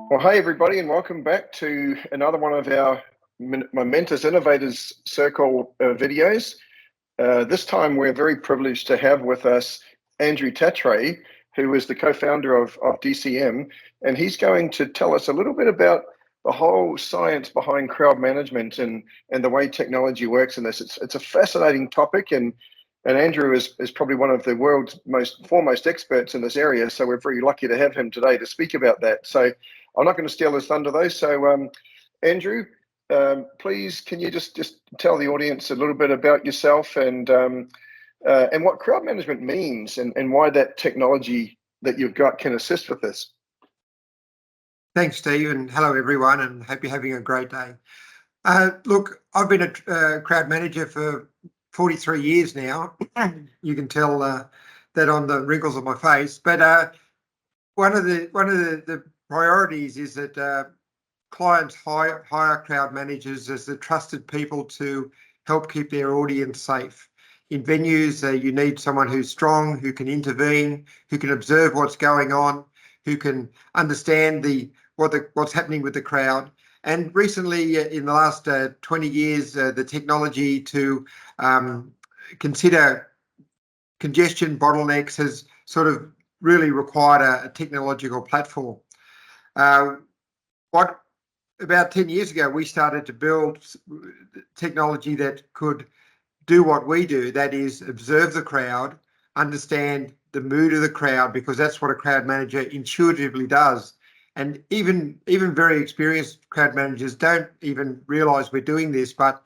Well, hey everybody, and welcome back to another one of our Momentus Innovators Circle videos. This time we're very privileged to have with us Andrew Tatrai, who is the co-founder of DCM, and he's going to tell us a little bit about the whole science behind crowd management and the way technology works in this. It's a fascinating topic, and Andrew is probably one of the world's foremost experts in this area, so we're very lucky to have him today to speak about that. So I'm not going to steal his thunder though. So Andrew, please, can you just tell the audience a little bit about yourself and what crowd management means and why that technology that you've got can assist with this? Thanks, Steve, and hello everyone, and hope you're having a great day. Look, I've been a crowd manager for 43 years now. You can tell that on the wrinkles on my face. But one of the priorities is that clients hire crowd managers as the trusted people to help keep their audience safe. In venues, you need someone who's strong, who can intervene, who can observe what's going on, who can understand what's happening with the crowd. And recently, in the last 20 years, the technology to consider congestion bottlenecks has sort of really required a technological platform. About 10 years ago, we started to build technology that could do what we do, that is observe the crowd, understand the mood of the crowd, because that's what a crowd manager intuitively does. And even very experienced crowd managers don't even realize we're doing this. But,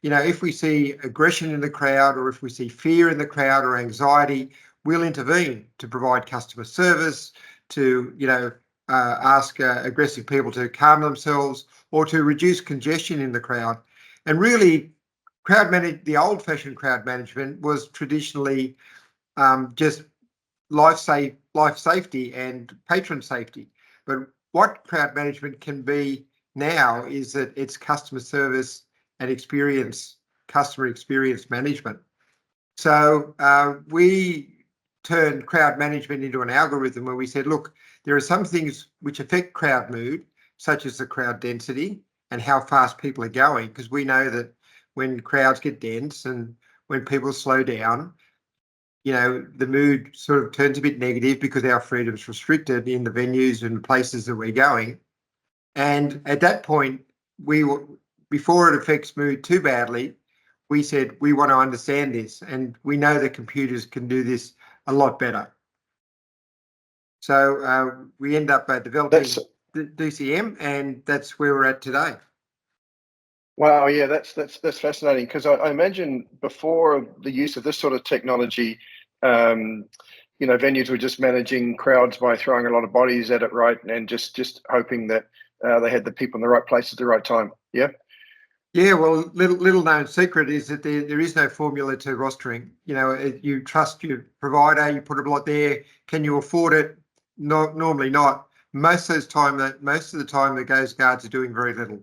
you know, if we see aggression in the crowd, or if we see fear in the crowd or anxiety, we'll intervene to provide customer service, to, ask aggressive people to calm themselves, or to reduce congestion in the crowd. And really, the old-fashioned crowd management was traditionally just life safety and patron safety. But what crowd management can be now is that it's customer service and customer experience management. So we turned crowd management into an algorithm where we said, look, there are some things which affect crowd mood, such as the crowd density and how fast people are going, because we know that when crowds get dense and when people slow down, the mood sort of turns a bit negative because our freedom's restricted in the venues and places that we're going. And at that point, before it affects mood too badly, we said we want to understand this, and we know that computers can do this a lot better. So we end up developing DCM, and that's where we're at today. Wow, yeah, that's fascinating, because I imagine before the use of this sort of technology, venues were just managing crowds by throwing a lot of bodies at it, right, and just hoping that they had the people in the right place at the right time. Yeah. Yeah, well, little known secret is that there is no formula to rostering. You trust your provider, you put a lot there. Can you afford it? Normally not. Most of the time, the Ghost Guards are doing very little.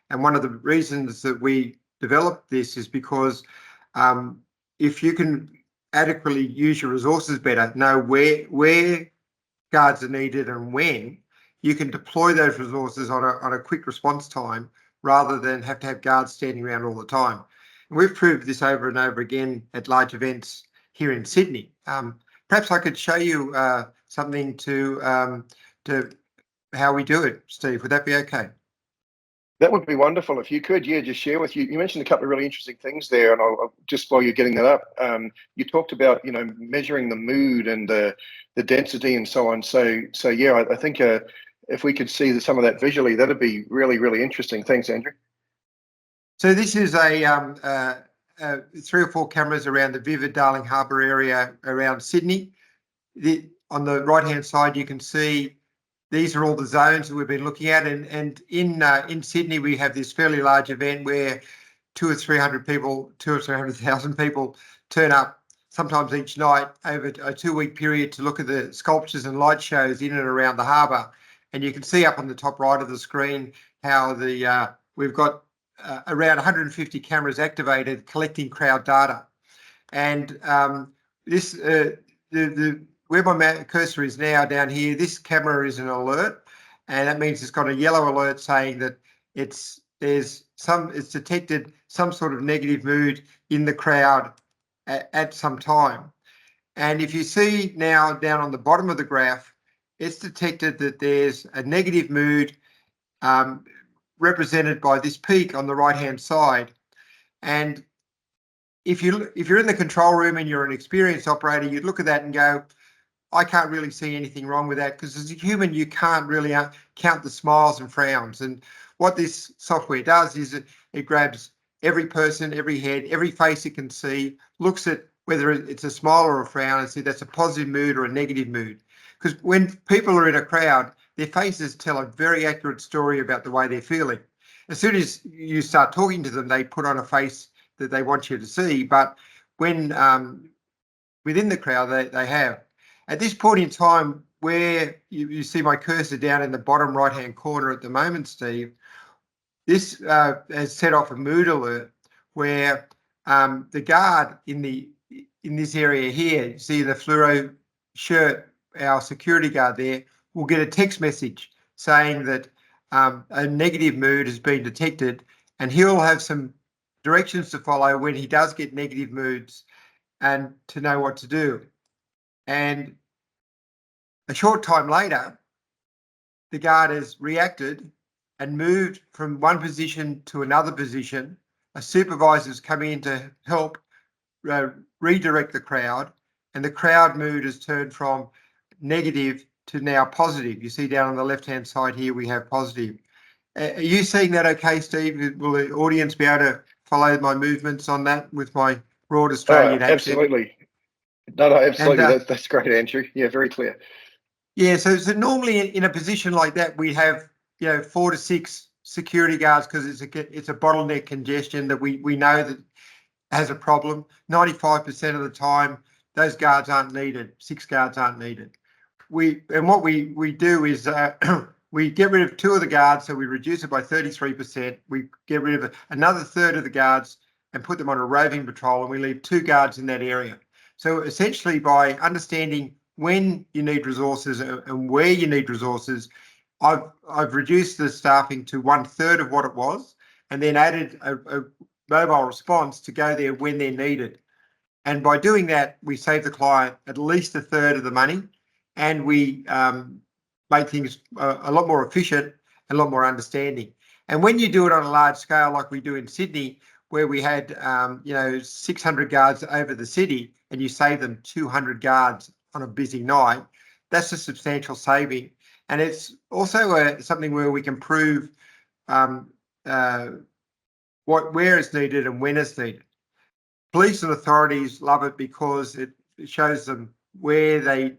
And one of the reasons that we developed this is because if you can adequately use your resources better, know where guards are needed and when, you can deploy those resources on a quick response time, rather than have to have guards standing around all the time. And we've proved this over and over again at large events here in Sydney. Perhaps I could show you something to how we do it, Steve. Would that be okay? That would be wonderful if you could. Yeah, just share with you. You mentioned a couple of really interesting things there, and I'll just while you're getting that up, you talked about measuring the mood and the density and so on. So yeah, I think if we could see some of that visually, that'd be really, really interesting. Thanks, Andrew. So this is a 3 or 4 cameras around the Vivid Darling Harbour area around Sydney. On the right-hand side, you can see these are all the zones that we've been looking at, and in Sydney we have this fairly large event where 200,000 or 300,000 people turn up, sometimes each night, over a 2-week period to look at the sculptures and light shows in and around the harbour. And you can see up on the top right of the screen how we've got around 150 cameras activated collecting crowd data. And where my cursor is now down here, this camera is an alert, and that means it's got a yellow alert saying that it's detected some sort of negative mood in the crowd at some time. And if you see now down on the bottom of the graph, it's detected that there's a negative mood represented by this peak on the right-hand side. And if you're in the control room and you're an experienced operator, you'd look at that and go, I can't really see anything wrong with that, because as a human, you can't really count the smiles and frowns. And what this software does is it grabs every person, every head, every face it can see, looks at whether it's a smile or a frown, and see that's a positive mood or a negative mood. Because when people are in a crowd, their faces tell a very accurate story about the way they're feeling. As soon as you start talking to them, they put on a face that they want you to see. But when within the crowd, they have. At this point in time, where you see my cursor down in the bottom right-hand corner at the moment, Steve, this has set off a mood alert where the guard in this area here, you see the fluoro shirt, our security guard there, will get a text message saying that a negative mood has been detected, and he'll have some directions to follow when he does get negative moods and to know what to do. And a short time later, the guard has reacted and moved from one position to another position. A supervisor's come in to help redirect the crowd, and the crowd mood has turned from negative to now positive. You see down on the left-hand side here, we have positive. Are you seeing that okay, Steve? Will the audience be able to follow my movements on that with my broad Australian accent? Absolutely. No, absolutely. And, that's great, Andrew. Yeah, very clear. Yeah, so normally in a position like that, we have 4 to 6 security guards, because it's a bottleneck congestion that we know that has a problem. 95% of the time, those guards aren't needed. 6 guards aren't needed. What we do is we get rid of 2 of the guards, so we reduce it by 33%. We get rid of another third of the guards and put them on a roving patrol, and we leave 2 guards in that area. So essentially, by understanding when you need resources and where you need resources, I've reduced the staffing to 1/3 of what it was, and then added a mobile response to go there when they're needed. And by doing that, we save the client at least 1/3 of the money, and we make things a lot more efficient and a lot more understanding. And when you do it on a large scale, like we do in Sydney, where we had 600 guards over the city, and you save them 200 guards on a busy night, that's a substantial saving. And it's also something where we can prove where it's needed and when it's needed. Police and authorities love it because it shows them where they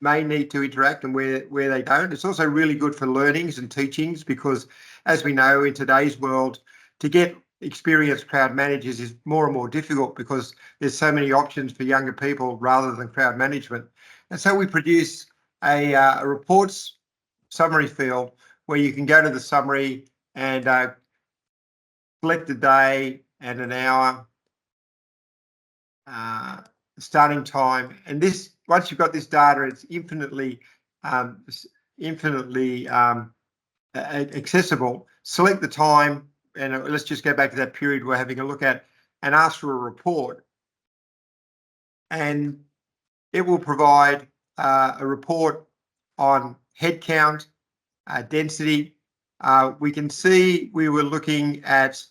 may need to interact and where they don't. It's also really good for learnings and teachings, because as we know, in today's world, to get experienced crowd managers is more and more difficult, because there's so many options for younger people rather than crowd management. And so we produce a reports summary field where you can go to the summary and select a day and an hour, starting time, and this, once you've got this data, it's infinitely accessible. Select the time, and let's just go back to that period we're having a look at, and ask for a report, and it will provide a report on head count, density. We can see we were looking at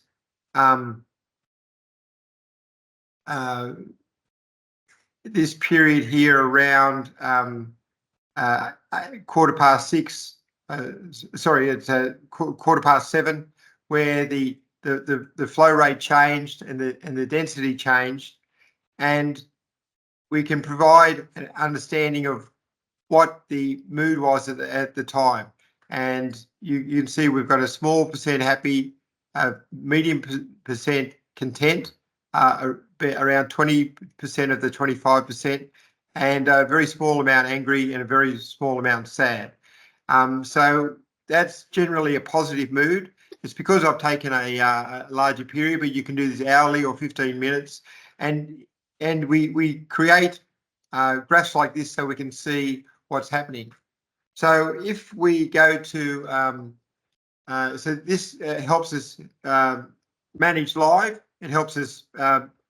this period here around 6:15. Sorry, it's 7:15, where the flow rate changed and the density changed, and we can provide an understanding of what the mood was at the time. And you can see we've got a small percent happy, medium percent content, around 20% of the 25%, and a very small amount angry and a very small amount sad. So that's generally a positive mood. It's because I've taken a larger period, but you can do this hourly or 15 minutes. And we create graphs like this so we can see what's happening. So if we go to, so this helps us manage live, it helps us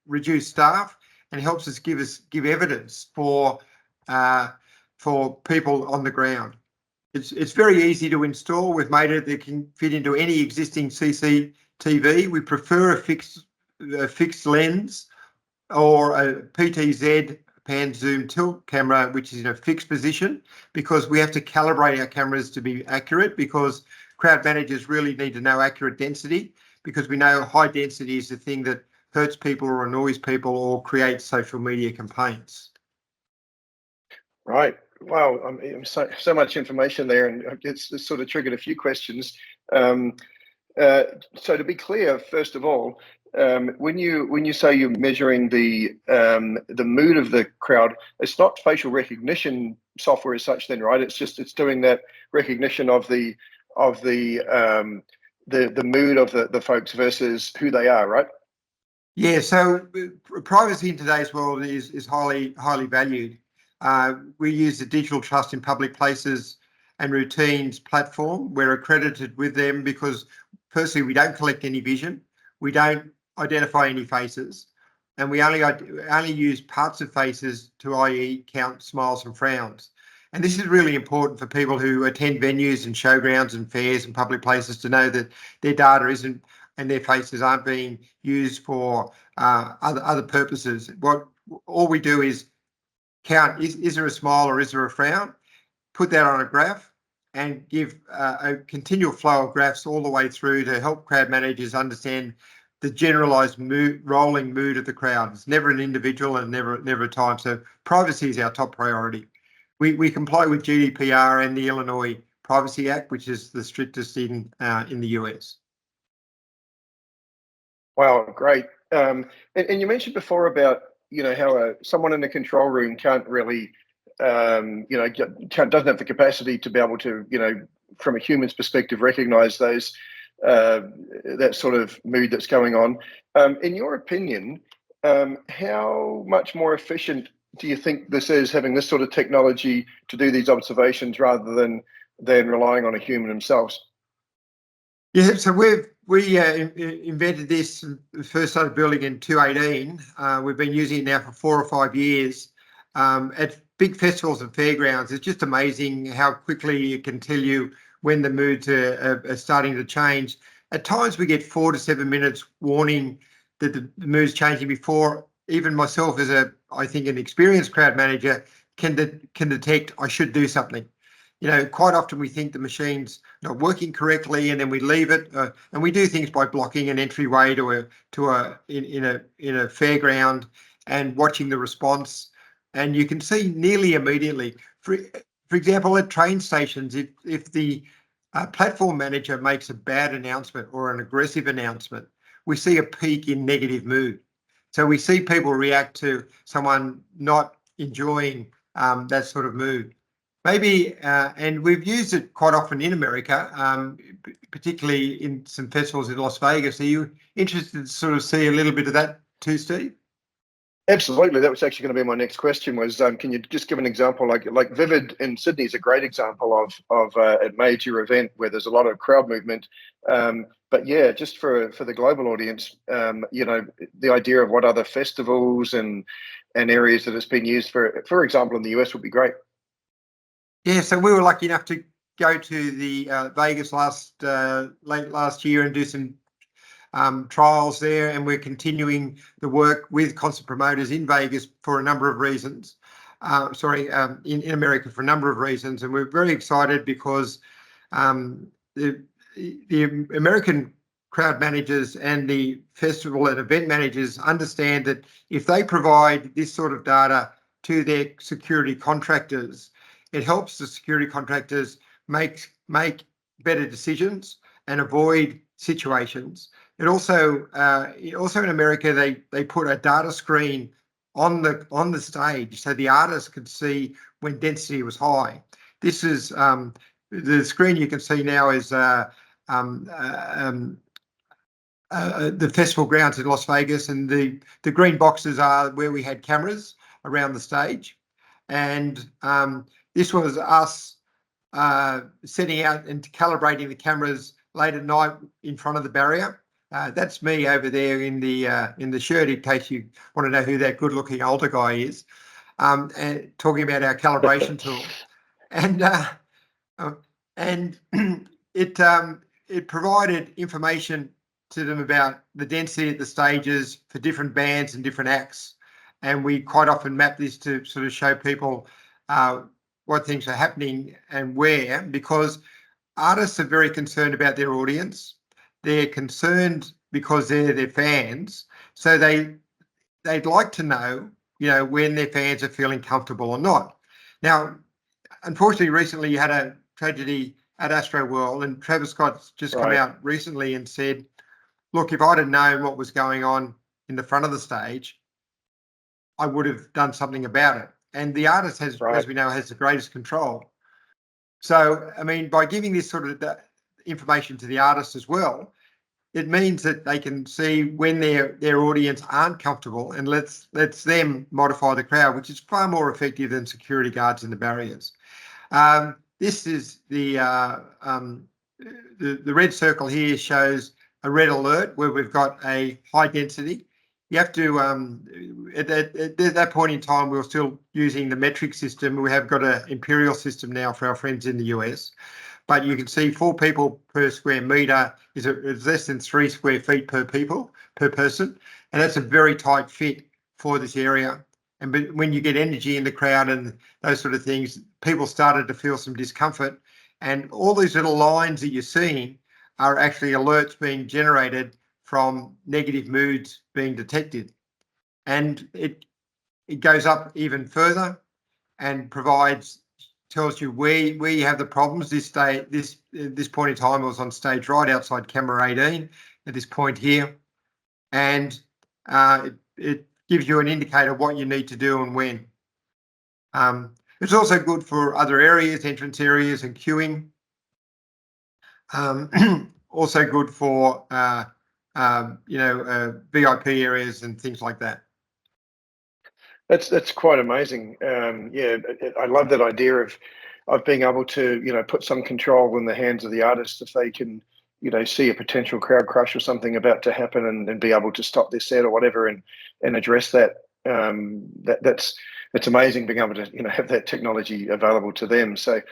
reduce staff, and helps us give evidence for people on the ground. It's very easy to install. We've made it that can fit into any existing CCTV. We prefer a fixed lens or a PTZ pan zoom tilt camera, which is in a fixed position, because we have to calibrate our cameras to be accurate, because crowd managers really need to know accurate density, because we know high density is the thing that hurts people or annoys people or creates social media complaints. Right. Wow. So much information there, and it's sort of triggered a few questions. So to be clear, first of all, when you say you're measuring the mood of the crowd, it's not facial recognition software as such, then, right? It's doing that recognition of the mood of the folks versus who they are, right? Yeah. So privacy in today's world is highly valued. We use the Digital Trust in Public Places and Routines platform. We're accredited with them because, firstly, we don't collect any vision, we don't identify any faces, and we only use parts of faces to, i.e., count smiles and frowns. And this is really important for people who attend venues and showgrounds and fairs and public places to know that their data isn't, and their faces aren't being used for other purposes. All we do is count, is there a smile or is there a frown, put that on a graph, and give a continual flow of graphs all the way through to help crowd managers understand the generalized rolling mood of the crowd. It's never an individual and never a time. So privacy is our top priority. We comply with GDPR and the Illinois Privacy Act, which is the strictest in the US. Wow, great. And you mentioned before about how someone in the control room can't really doesn't have the capacity to be able to from a human's perspective recognize those that sort of mood that's going on. In your opinion, how much more efficient do you think this is, having this sort of technology to do these observations rather than relying on a human themselves? Yeah, so we invented this, first started building in 2018. We've been using it now for 4 or 5 years. At big festivals and fairgrounds, it's just amazing how quickly it can tell you when the moods are starting to change. At times we get 4 to 7 minutes warning that the mood's changing before even myself, as I think an experienced crowd manager, can detect I should do something. Quite often we think the machine's not working correctly, and then we leave it. And we do things by blocking an entryway in a fairground and watching the response. And you can see nearly immediately. For example, at train stations, if the platform manager makes a bad announcement or an aggressive announcement, we see a peak in negative mood. So we see people react to someone not enjoying that sort of mood. Maybe, and we've used it quite often in America, particularly in some festivals in Las Vegas. Are you interested to sort of see a little bit of that too, Steve? Absolutely. That was actually going to be my next question. Was can you just give an example, like Vivid in Sydney is a great example of a major event where there's a lot of crowd movement. But yeah, just for the global audience, the idea of what other festivals and areas that it's been used for example, in the US would be great. Yeah, so we were lucky enough to go to the Vegas late last year and do some trials there, and we're continuing the work with concert promoters in Vegas for a number of reasons. In America for a number of reasons, and we're very excited because the American crowd managers and the festival and event managers understand that if they provide this sort of data to their security contractors, it helps the security contractors make better decisions and avoid situations. It also in America they put a data screen on the stage so the artists could see when density was high. This is the screen you can see now is the festival grounds in Las Vegas, and the green boxes are where we had cameras around the stage, and this was us setting out and calibrating the cameras late at night in front of the barrier. That's me over there in the shirt, in case you want to know who that good-looking older guy is, and talking about our calibration tool. And it provided information to them about the density at the stages for different bands and different acts. And we quite often map this to sort of show people what things are happening and where, because artists are very concerned about their audience. They're concerned because they're their fans. So they'd like to know, when their fans are feeling comfortable or not. Now, unfortunately, recently you had a tragedy at Astro World, and Travis Scott's just come out recently and said, look, if I'd have known what was going on in the front of the stage, I would have done something about it. And the artist has, as we know, has the greatest control. So, I mean, by giving this sort of information to the artist as well, it means that they can see when their audience aren't comfortable, and lets them modify the crowd, which is far more effective than security guards in the barriers. This is the red circle here shows a red alert where we've got a high density. You have to, at that point in time, we were still using the metric system. We have got an imperial system now for our friends in the US. But you can see 4 people per square metre is less than 3 square feet per person. And that's a very tight fit for this area. And when you get energy in the crowd and those sort of things, people started to feel some discomfort. And all these little lines that you're seeing are actually alerts being generated from negative moods being detected. And it goes up even further and tells you where you have the problems. This point in time, I was on stage right outside camera 18 at this point here. And it gives you an indicator of what you need to do and when. It's also good for other areas, entrance areas and queuing. Also good for VIP areas and things like that. That's quite amazing. I love that idea of being able to put some control in the hands of the artist if they can see a potential crowd crush or something about to happen and be able to stop their set or whatever and address that. It's amazing being able to have that technology available to them. So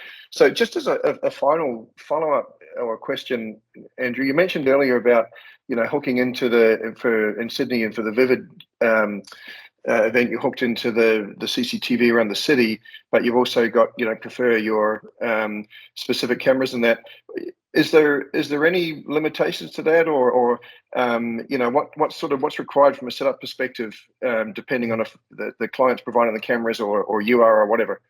just as a final follow-up or a question, Andrew, you mentioned earlier about hooking into in Sydney and for the Vivid event, you hooked into the CCTV around the city, but you've also got prefer your specific cameras and that. Is there any limitations to that, or what's required from a setup perspective, depending on if the client's providing the cameras or you are or whatever?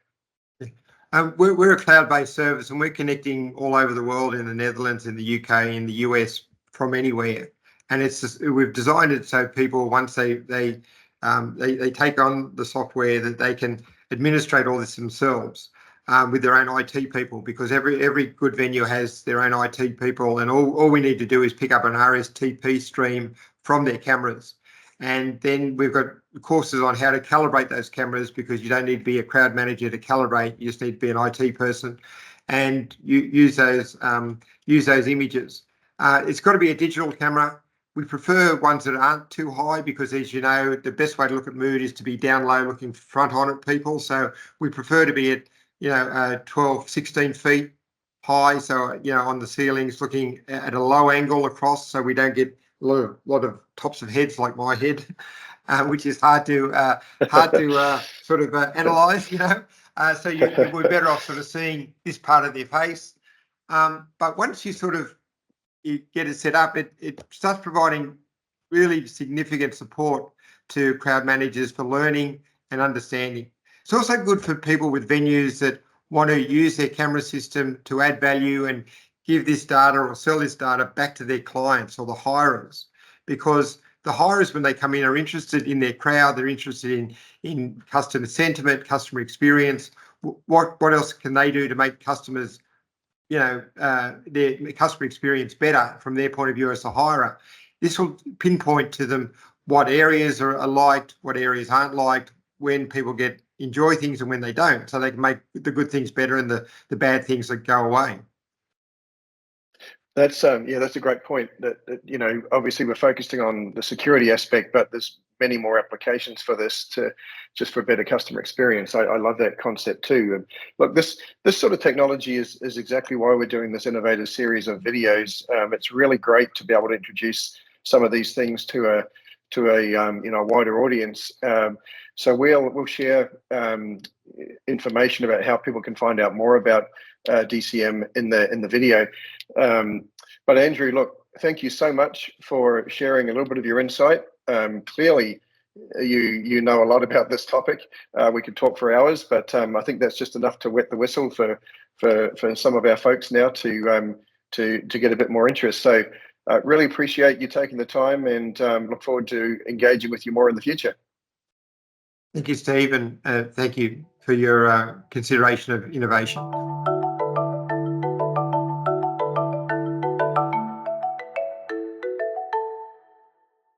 We're a cloud-based service, and we're connecting all over the world, in the Netherlands, in the UK, in the US, from anywhere. And we've designed it so people, once they take on the software, that they can administrate all this themselves with their own IT people, because every good venue has their own IT people, and all we need to do is pick up an RSTP stream from their cameras. And then we've got courses on how to calibrate those cameras, because you don't need to be a crowd manager to calibrate. You just need to be an IT person, and you use those images. It's got to be a digital camera. We prefer ones that aren't too high, because, as you know, the best way to look at mood is to be down low, looking front on at people. So we prefer to be at 12, 16 feet high. So, on the ceilings, looking at a low angle across, so we don't get a lot of tops of heads like my head, which is hard to sort of analyze, so we're better off sort of seeing this part of their face. But once you get it set up, it starts providing really significant support to crowd managers for learning and understanding. It's also good for people with venues that want to use their camera system to add value and give this data or sell this data back to their clients or the hirers, because the hirers, when they come in, are interested in their crowd. They're interested in customer sentiment, customer experience. What else can they do to make customers, their customer experience better from their point of view as a hirer? This will pinpoint to them what areas are liked, what areas aren't liked, when people get enjoy things and when they don't, so they can make the good things better and the bad things that go away. That's that's a great point. That obviously we're focusing on the security aspect, but there's many more applications for this just for better customer experience. I love that concept too. And look, this sort of technology is exactly why we're doing this innovative series of videos. It's really great to be able to introduce some of these things to a wider audience. So we'll share information about how people can find out more about DCM in the video. But Andrew, look, thank you so much for sharing a little bit of your insight. Clearly, you know a lot about this topic. We could talk for hours, but I think that's just enough to wet the whistle for some of our folks now to get a bit more interest. So really appreciate you taking the time, and look forward to engaging with you more in the future. Thank you, Steve, and thank you for your consideration of innovation.